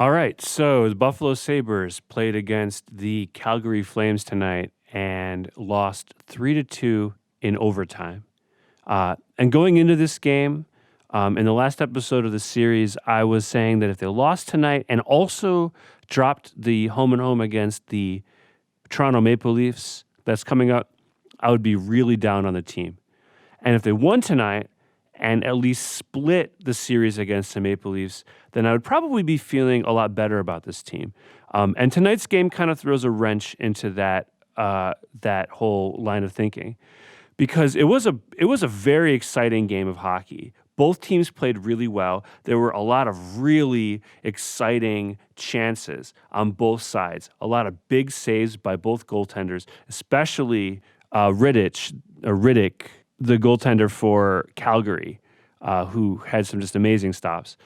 All right, so the Buffalo Sabres played against the Calgary Flames tonight and lost 3-2 in overtime. And going into this game, in the last episode of the series, I was saying that if they lost tonight and also dropped the home and home against the Toronto Maple Leafs that's coming up, I would be really down on the team. And if they won tonight and at least split the series against the Maple Leafs, then I would probably be feeling a lot better about this team. And tonight's game kind of throws a wrench into that whole line of thinking, because it was a very exciting game of hockey. Both teams played really well. There were a lot of really exciting chances on both sides. A lot of big saves by both goaltenders, especially Riddick, the goaltender for Calgary, who had some just amazing stops.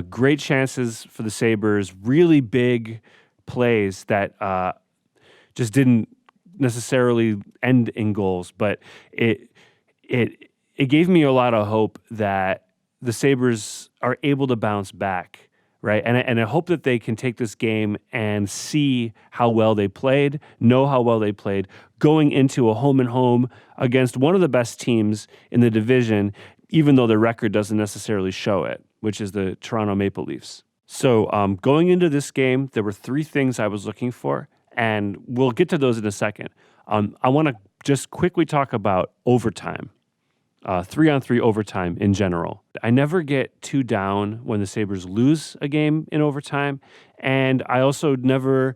Great chances for the Sabres, really big plays that just didn't necessarily end in goals, but it gave me a lot of hope that the Sabres are able to bounce back, right? And I hope that they can take this game and see how well they played, know how well they played, going into a home and home against one of the best teams in the division, even though the record doesn't necessarily show it, which is the Toronto Maple Leafs. So going into this game, there were three things I was looking for, and we'll get to those in a second. I want to just quickly talk about overtime. 3-on-3 overtime in general. I never get too down when the Sabres lose a game in overtime, and I also never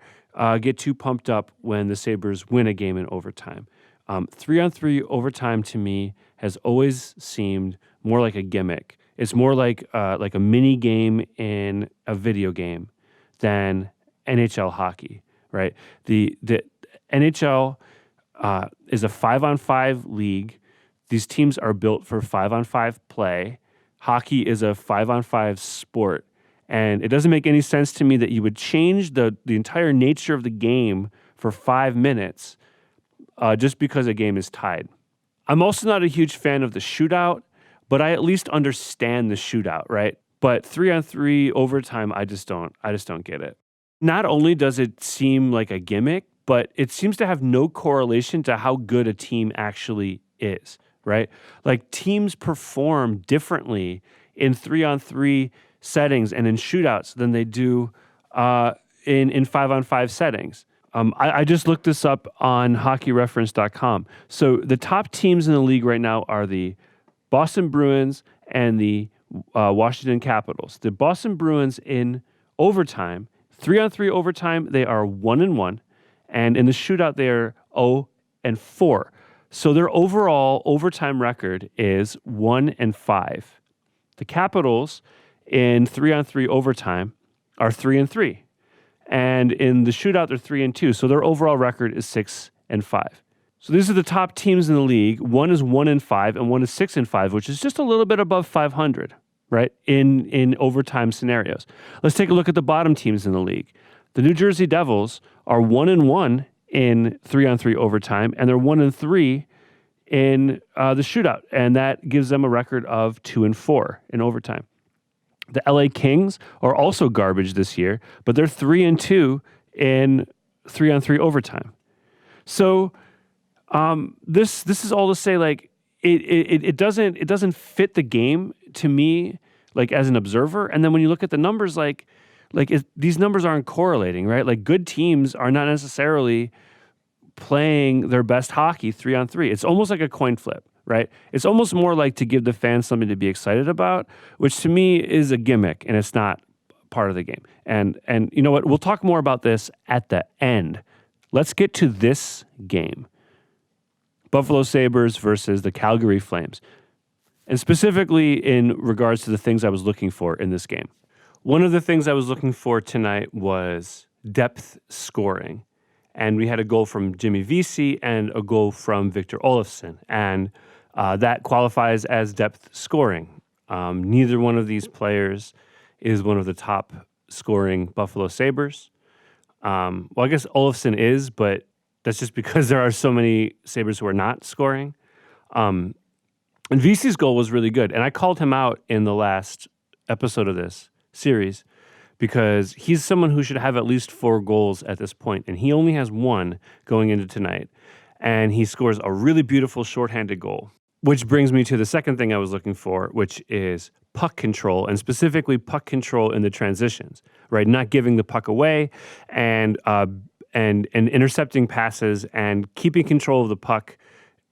get too pumped up when the Sabres win a game in overtime. 3-on-3 overtime to me has always seemed more like a gimmick. It's more like a mini game in a video game than NHL hockey, right? The NHL is a 5-on-5 league. These teams are built for 5-on-5 play. Hockey is a 5-on-5 sport. And it doesn't make any sense to me that you would change the entire nature of the game for 5 minutes just because a game is tied. I'm also not a huge fan of the shootout, but I at least understand the shootout, right? But 3-on-3 overtime, I just don't get it. Not only does it seem like a gimmick, but it seems to have no correlation to how good a team actually is. Right? Like teams perform differently in 3-on-3 settings and in shootouts than they do in 5-on-5 settings. I just looked this up on hockeyreference.com. So the top teams in the league right now are the Boston Bruins and the Washington Capitals. The Boston Bruins in overtime, 3-on-3 overtime, they are 1-1, and in the shootout they are 0-4. So their overall overtime record is 1-5. The Capitals in 3-on-3 overtime are 3-3. And in the shootout, they're 3-2. So their overall record is 6-5. So these are the top teams in the league. One is 1-5 and one is 6-5, which is just a little bit above 500, right? In overtime scenarios. Let's take a look at the bottom teams in the league. The New Jersey Devils are 1-1 in 3-on-3 overtime, and they're 1-3 in the shootout, and that gives them a record of 2-4 in overtime. The LA Kings are also garbage this year, but they're 3-2 in 3-on-3 overtime. So this is all to say, like it doesn't fit the game to me, like as an observer. And then when you look at the numbers, these numbers aren't correlating, right? Like good teams are not necessarily playing their best hockey 3-on-3. It's almost like a coin flip, right? It's almost more like to give the fans something to be excited about, which to me is a gimmick and it's not part of the game. And you know what? We'll talk more about this at the end. Let's get to this game. Buffalo Sabres versus the Calgary Flames. And specifically in regards to the things I was looking for in this game. One of the things I was looking for tonight was depth scoring. And we had a goal from Jimmy Vesey and a goal from Victor Olofsson. And that qualifies as depth scoring. Neither one of these players is one of the top scoring Buffalo Sabres. Well, I guess Olofsson is, but that's just because there are so many Sabres who are not scoring. And Vesey's goal was really good. And I called him out in the last episode of this series because he's someone who should have at least 4 goals at this point, and he only has 1 going into tonight. And he scores a really beautiful shorthanded goal, which brings me to the second thing I was looking for, which is puck control, and specifically puck control in the transitions, right? Not giving the puck away and intercepting passes and keeping control of the puck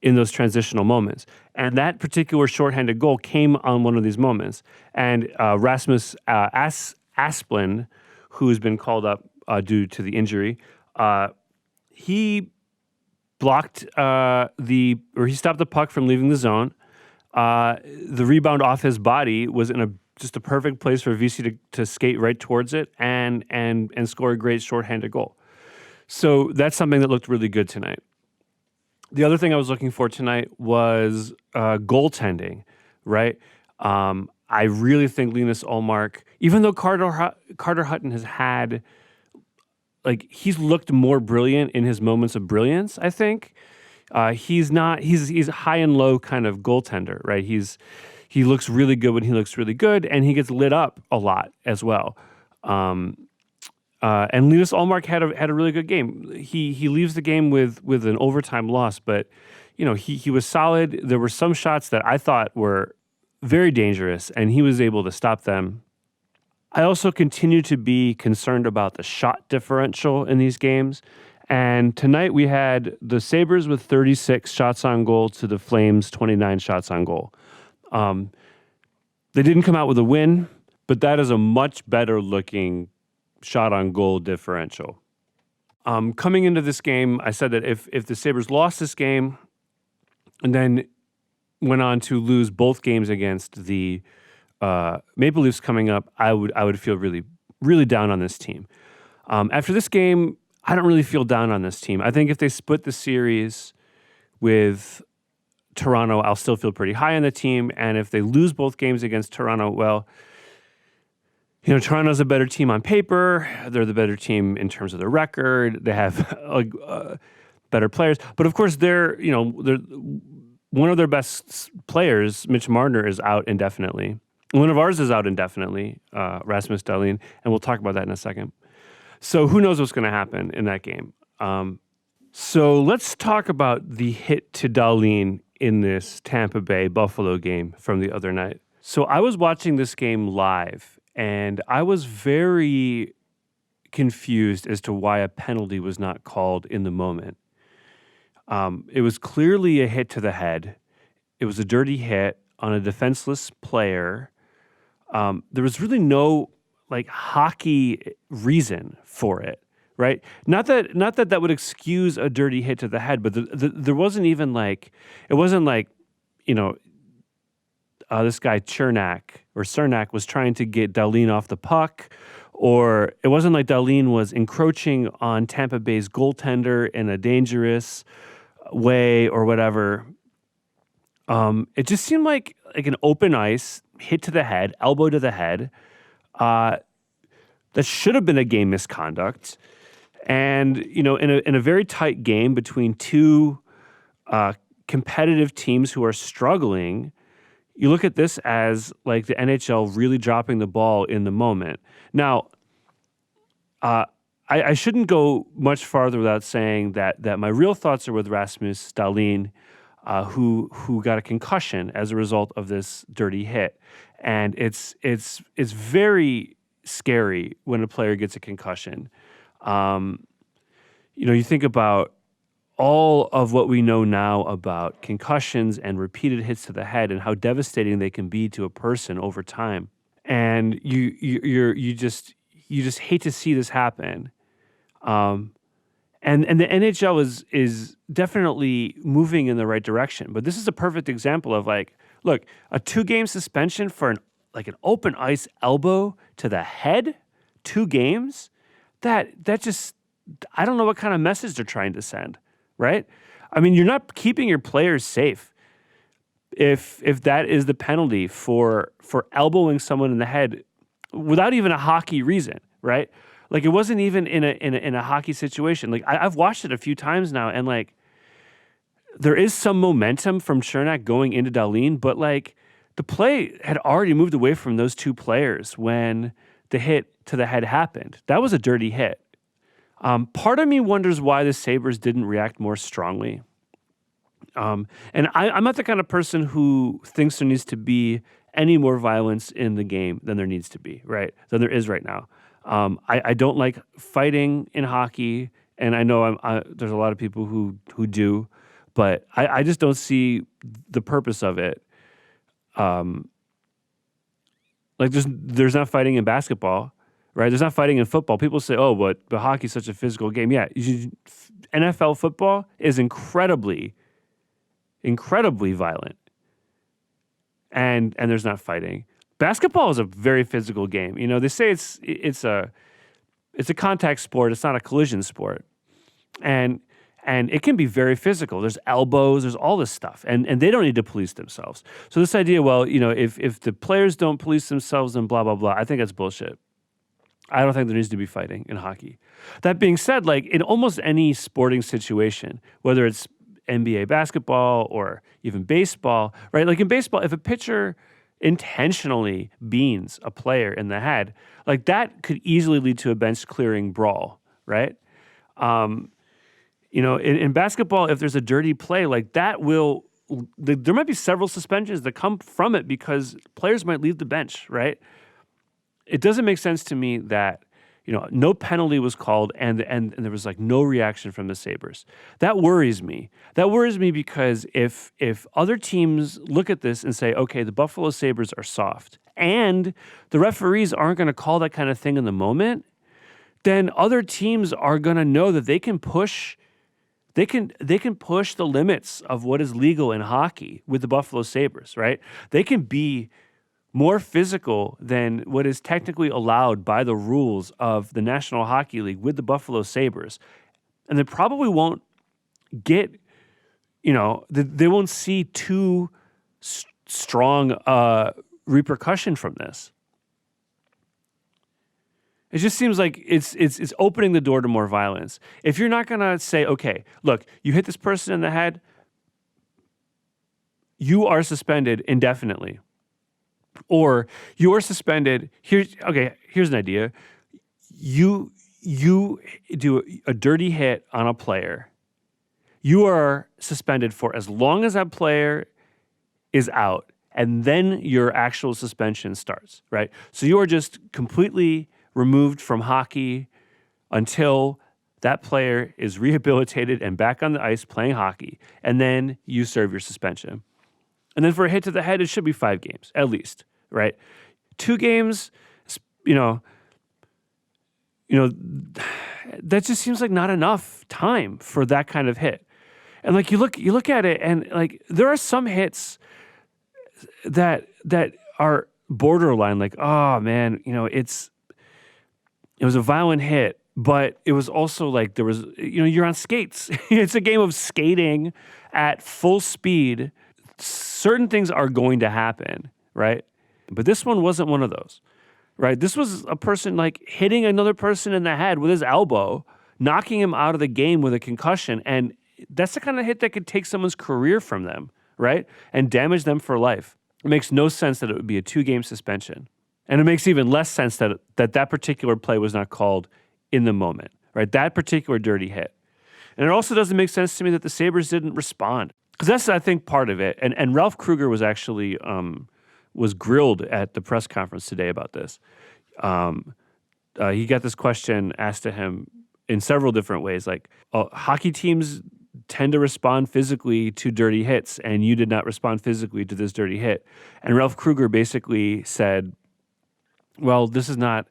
in those transitional moments. And that particular shorthanded goal came on one of these moments. And Rasmus Asplund, who's been called up due to the injury, he blocked he stopped the puck from leaving the zone. The rebound off his body was in just a perfect place for VC to skate right towards it and score a great shorthanded goal. So that's something that looked really good tonight. The other thing I was looking for tonight was goaltending, right? I really think Linus Ullmark, even though Carter Hutton has had, he's looked more brilliant in his moments of brilliance, I think. He's a high and low kind of goaltender, right? He looks really good when he looks really good, and he gets lit up a lot as well. And Linus Ullmark had a really good game. He leaves the game with an overtime loss, but he was solid. There were some shots that I thought were very dangerous, and he was able to stop them. I also continue to be concerned about the shot differential in these games. And tonight we had the Sabres with 36 shots on goal to the Flames 29 shots on goal. They didn't come out with a win, but that is a much better looking shot on goal differential. Coming into this game, I said that if the Sabres lost this game and then went on to lose both games against the Maple Leafs coming up, I would feel really, really down on this team. After this game, I don't really feel down on this team. I think if they split the series with Toronto, I'll still feel pretty high on the team. And if they lose both games against Toronto, well, Toronto's a better team on paper. They're the better team in terms of their record. They have better players. But of course, they're one of their best players, Mitch Marner, is out indefinitely. One of ours is out indefinitely, Rasmus Dahlin, and we'll talk about that in a second. So who knows what's going to happen in that game. So let's talk about the hit to Dahlin in this Tampa Bay Buffalo game from the other night. So I was watching this game live, and I was very confused as to why a penalty was not called in the moment. It was clearly a hit to the head. It was a dirty hit on a defenseless player. There was really no hockey reason for it, right? Not that would excuse a dirty hit to the head, but there wasn't even it wasn't this guy Cernak was trying to get Dahlin off the puck, or it wasn't like Dahlin was encroaching on Tampa Bay's goaltender in a dangerous way or whatever. It just seemed like an open ice hit to the head, elbow to the head. That should have been a game misconduct. And, in a very tight game between two competitive teams who are struggling, you look at this as the NHL really dropping the ball in the moment. Now, I shouldn't go much farther without saying that my real thoughts are with Rasmus Dahlin, who got a concussion as a result of this dirty hit. And it's very scary when a player gets a concussion. You think about all of what we know now about concussions and repeated hits to the head and how devastating they can be to a person over time. And you just hate to see this happen. And the NHL is definitely moving in the right direction. But this is a perfect example of look, a 2-game suspension for an open ice elbow to the head, 2 games. That just, I don't know what kind of message they're trying to send, right? I mean, you're not keeping your players safe if that is the penalty for elbowing someone in the head without even a hockey reason, right? It wasn't even in a hockey situation. I've watched it a few times now, and there is some momentum from Cernak going into Dahlin, but the play had already moved away from those 2 players when Dahlin got hit. And it was just, the hit to the head happened. That was a dirty hit. Part of me wonders why the Sabres didn't react more strongly. And I'm not the kind of person who thinks there needs to be any more violence in the game than there needs to be, right? Than there is right now. I don't like fighting in hockey, and I know there's a lot of people who do, but I just don't see the purpose of it. Like there's not fighting in basketball, right? There's not fighting in football. People say, "Oh, but hockey's such a physical game." Yeah, NFL football is incredibly violent, and there's not fighting. Basketball is a very physical game. You know, they say it's a contact sport. It's not a collision sport, and it can be very physical. There's elbows. There's all this stuff, and they don't need to police themselves. So this idea, well, you know, if the players don't police themselves, then blah blah blah. I think that's bullshit. I don't think there needs to be fighting in hockey. That being said, like in almost any sporting situation, whether it's NBA basketball or even baseball, right? Like in baseball, if a pitcher intentionally beans a player in the head, like that could easily lead to a bench clearing brawl, right? You know, in basketball, if there's a dirty play, like that there might be several suspensions that come from it because players might leave the bench, right? It doesn't make sense to me that, you know, no penalty was called and there was like no reaction from the Sabres. That worries me. That worries me because if other teams look at this and say, okay, the Buffalo Sabres are soft and the referees aren't going to call that kind of thing in the moment, then other teams are going to know that they can push the limits of what is legal in hockey with the Buffalo Sabres, right? They can be more physical than what is technically allowed by the rules of the National Hockey League with the Buffalo Sabres. And they probably won't get, you know, they won't see too strong repercussion from this. It just seems like it's opening the door to more violence. If you're not going to say, okay, look, you hit this person in the head, you are suspended indefinitely. Or you are suspended. Here's an idea. You do a dirty hit on a player. You are suspended for as long as that player is out, and then your actual suspension starts, right? So you are just completely removed from hockey until that player is rehabilitated and back on the ice playing hockey, and then you serve your suspension. And then for a hit to the head, it should be 5 games, at least, right? 2 games, you know, that just seems like not enough time for that kind of hit. And like you look at it, and like there are some hits that are borderline, like, oh man, you know, it was a violent hit, but it was also like there was, you know, you're on skates. It's a game of skating at full speed. Certain things are going to happen, right? But this one wasn't one of those, right? This was a person like hitting another person in the head with his elbow, knocking him out of the game with a concussion. And that's the kind of hit that could take someone's career from them, right? And damage them for life. It makes no sense that it would be a 2-game suspension. And it makes even less sense that particular play was not called in the moment, right? That particular dirty hit. And it also doesn't make sense to me that the Sabres didn't respond. Because that's, I think, part of it. And Ralph Kruger was actually was grilled at the press conference today about this. He got this question asked to him in several different ways, like, hockey teams tend to respond physically to dirty hits, and you did not respond physically to this dirty hit. And Ralph Kruger basically said, well, this is not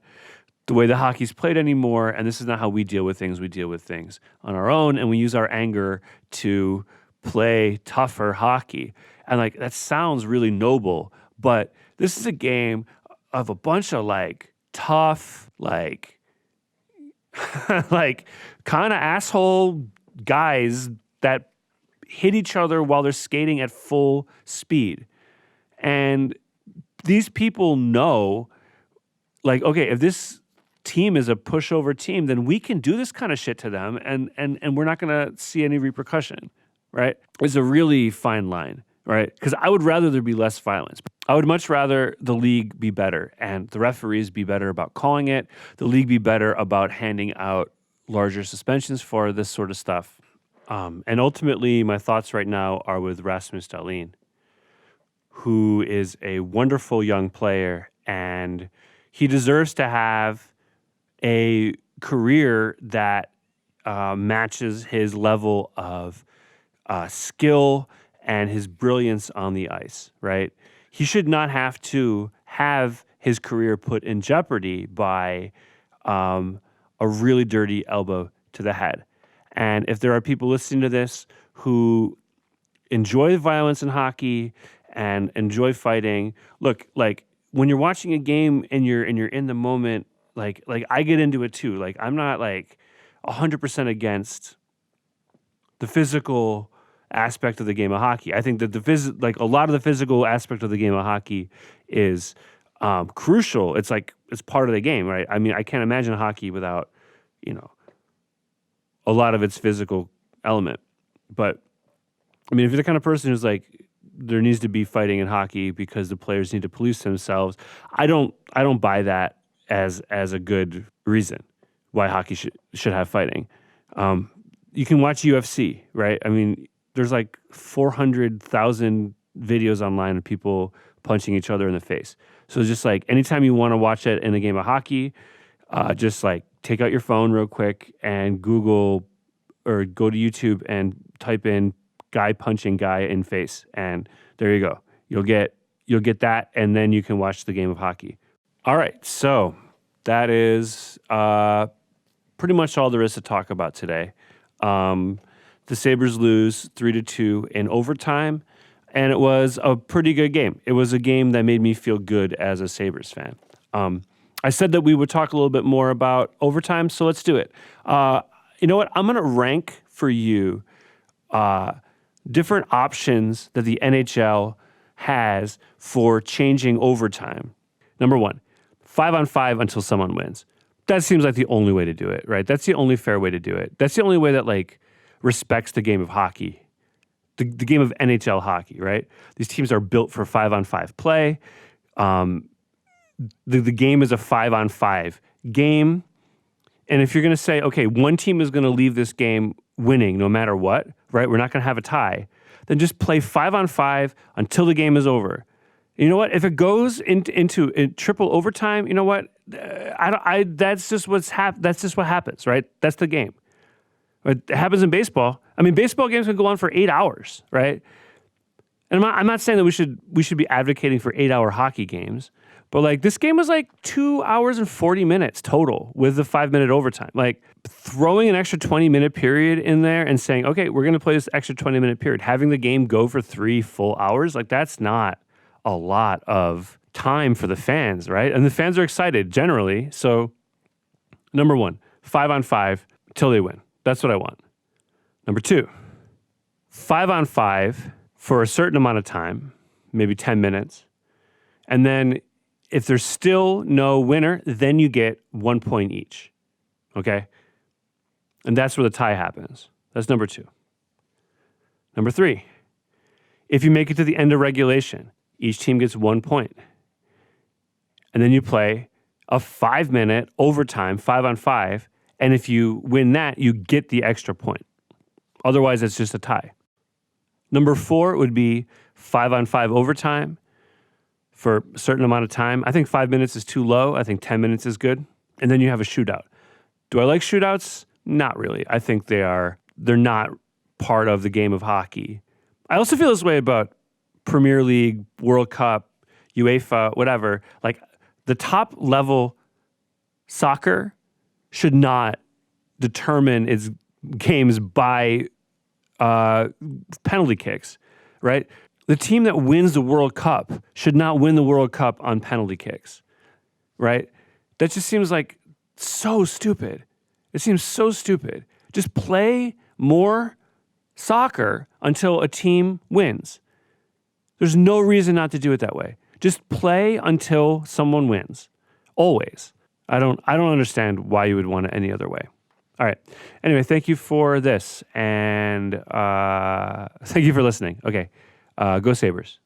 the way the hockey's played anymore, and this is not how we deal with things. We deal with things on our own, and we use our anger to play tougher hockey. And like, that sounds really noble, but this is a game of a bunch of like tough, like like kind of asshole guys that hit each other while they're skating at full speed. And these people know, like, okay, if this team is a pushover team, then we can do this kind of shit to them, and we're not going to see any repercussion. Right? It's a really fine line, right? Because I would rather there be less violence. I would much rather the league be better and the referees be better about calling it, the league be better about handing out larger suspensions for this sort of stuff. And ultimately, my thoughts right now are with Rasmus Dahlin, who is a wonderful young player, and he deserves to have a career that matches his level of skill and his brilliance on the ice, right? He should not have to have his career put in jeopardy by a really dirty elbow to the head. And if there are people listening to this who enjoy violence in hockey and enjoy fighting, look, like when you're watching a game and you're in the moment, like I get into it too. Like I'm not like 100% against the physical aspect of the game of hockey. I think that a lot of the physical aspect of the game of hockey is crucial. It's like it's part of the game, right? I mean, I can't imagine hockey without, a lot of its physical element. But I mean, if you're the kind of person who's like, there needs to be fighting in hockey because the players need to police themselves, I don't buy that as a good reason why hockey should have fighting. You can watch UFC, right? I mean, there's like 400,000 videos online of people punching each other in the face. So just like anytime you want to watch it in a game of hockey, just like take out your phone real quick and Google or go to YouTube and type in guy punching guy in face, and there you go. You'll get that, and then you can watch the game of hockey. All right, so that is pretty much all there is to talk about today. The Sabres lose 3-2 in overtime, and it was a pretty good game. It was a game that made me feel good as a Sabres fan. I said that we would talk a little bit more about overtime, so let's do it. You know what? I'm going to rank for you different options that the NHL has for changing overtime. Number one, 5-on-5 until someone wins. That seems like the only way to do it, right? That's the only fair way to do it. That's the only way that like respects the game of hockey, the game of NHL hockey, right? These teams are built for 5-on-5 play. The game is a 5-on-5 game. And if you're going to say, okay, one team is going to leave this game winning no matter what, right? We're not going to have a tie. Then just play 5-on-5 until the game is over. You know what? If it goes into triple overtime, you know what? That's just what happens, right? That's the game. It happens in baseball. I mean, baseball games can go on for 8 hours, right? And I'm not saying that we should be advocating for 8-hour hockey games, but like this game was like 2 hours and 40 minutes total with the 5-minute overtime. Like throwing an extra 20-minute period in there and saying, okay, we're going to play this extra 20-minute period, having the game go for 3 full hours, like that's not a lot of time for the fans, right? And the fans are excited generally. So number one, 5-on-5 till they win. That's what I want. Number two, 5-on-5 for a certain amount of time, maybe 10 minutes. And then if there's still no winner, then you get 1 point each. Okay? And that's where the tie happens. That's number two. Number three, if you make it to the end of regulation, each team gets 1 point. And then you play a 5-minute overtime, 5-on-5. And if you win that, you get the extra point. Otherwise, it's just a tie. Number four would be 5-on-5 overtime for a certain amount of time. I think 5 minutes is too low. I think 10 minutes is good. And then you have a shootout. Do I like shootouts? Not really. I think they're not part of the game of hockey. I also feel this way about Premier League, World Cup, UEFA, whatever. Like the top level soccer should not determine its games by penalty kicks, right? The team that wins the World Cup should not win the World Cup on penalty kicks, right? That just seems like so stupid. It seems so stupid. Just play more soccer until a team wins. There's no reason not to do it that way. Just play until someone wins. Always. I don't understand why you would want it any other way. All right. Anyway, thank you for this, and thank you for listening. Okay. Go Sabres.